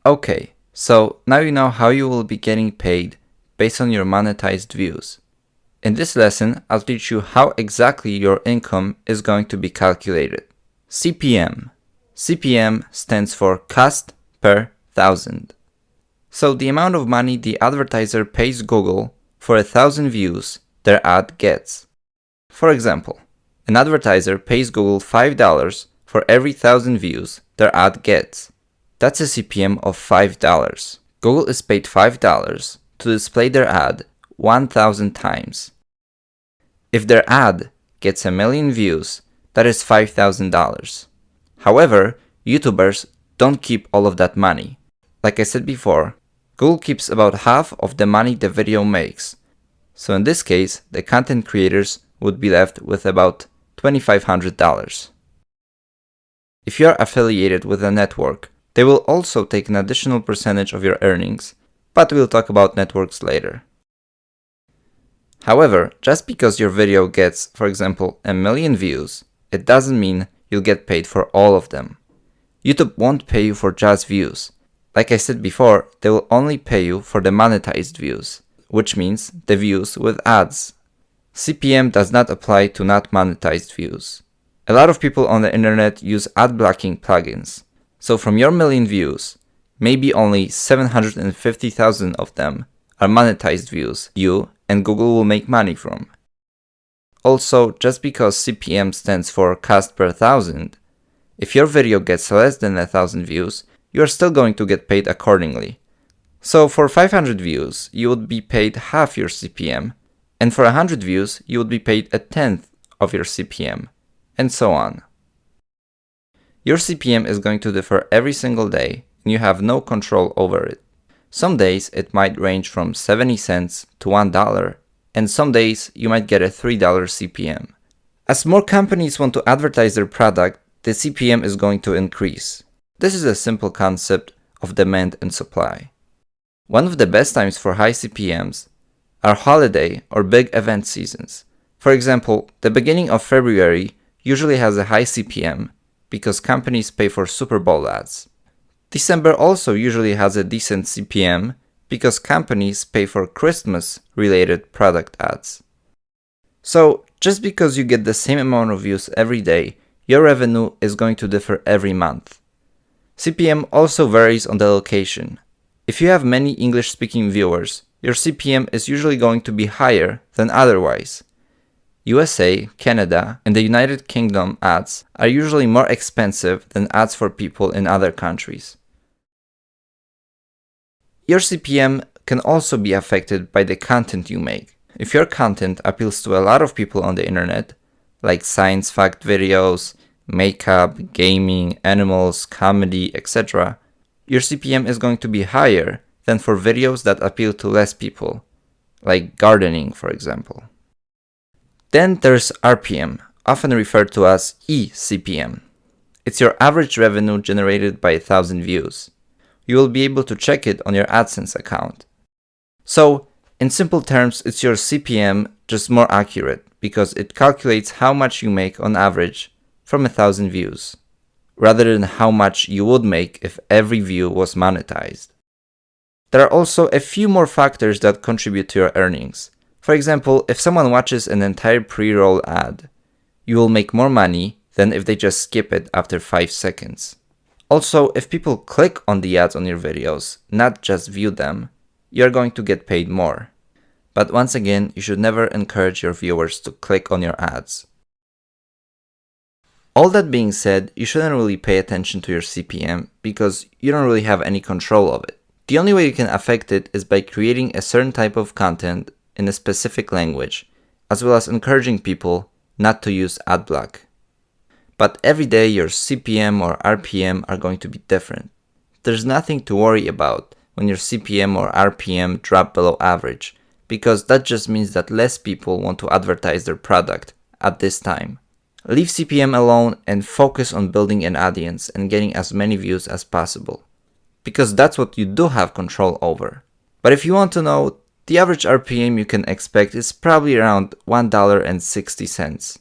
Okay, so now you know how you will be getting paid based on your monetized views. In this lesson, I'll teach you how exactly your income is going to be calculated. CPM. CPM stands for cost per thousand. So the amount of money the advertiser pays Google for 1,000 views their ad gets. For example, an advertiser pays Google $5 for every 1,000 views their ad gets. That's a CPM of $5. Google is paid $5 to display their ad 1,000 times. If their ad gets 1,000,000 views, that is $5,000. However, YouTubers don't keep all of that money. Like I said before, Google keeps about half of the money the video makes. So in this case, the content creators would be left with about $2,500. If you are affiliated with a network, they will also take an additional percentage of your earnings, but we'll talk about networks later. However, just because your video gets, for example, 1,000,000 views, it doesn't mean you'll get paid for all of them. YouTube won't pay you for just views. Like I said before, they will only pay you for the monetized views, which means the views with ads. CPM does not apply to not monetized views. A lot of people on the internet use ad blocking plugins. So from your 1,000,000 views, maybe only 750,000 of them are monetized views you and Google will make money from. Also, just because CPM stands for cost per thousand, if your video gets less than 1,000 views, you are still going to get paid accordingly. So for 500 views, you would be paid half your CPM, and for 100 views, you would be paid 1/10 of your CPM, and so on. Your CPM is going to differ every single day, and you have no control over it. Some days it might range from 70 cents to $1, and some days you might get a $3 CPM. As more companies want to advertise their product, the CPM is going to increase. This is a simple concept of demand and supply. One of the best times for high CPMs are holiday or big event seasons. For example, the beginning of February usually has a high CPM because companies pay for Super Bowl ads. December also usually has a decent CPM because companies pay for Christmas-related product ads. So, just because you get the same amount of views every day, your revenue is going to differ every month. CPM also varies on the location. If you have many English-speaking viewers, your CPM is usually going to be higher than otherwise. USA, Canada, and the United Kingdom ads are usually more expensive than ads for people in other countries. Your CPM can also be affected by the content you make. If your content appeals to a lot of people on the internet, like science fact videos, makeup, gaming, animals, comedy, etc., your CPM is going to be higher than for videos that appeal to less people, like gardening, for example. Then there's RPM, often referred to as eCPM. It's your average revenue generated by 1,000 views. You will be able to check it on your AdSense account. So, in simple terms, it's your CPM just more accurate because it calculates how much you make on average from 1,000 views, rather than how much you would make if every view was monetized. There are also a few more factors that contribute to your earnings. For example, if someone watches an entire pre-roll ad, you will make more money than if they just skip it after 5 seconds. Also, if people click on the ads on your videos, not just view them, you're going to get paid more. But once again, you should never encourage your viewers to click on your ads. All that being said, you shouldn't really pay attention to your CPM because you don't really have any control of it. The only way you can affect it is by creating a certain type of content in a specific language, as well as encouraging people not to use adblock. But every day your CPM or RPM are going to be different. There's nothing to worry about when your CPM or RPM drop below average, because that just means that less people want to advertise their product at this time. Leave CPM alone and focus on building an audience and getting as many views as possible, because that's what you do have control over. But if you want to know, the average RPM you can expect is probably around $1.60.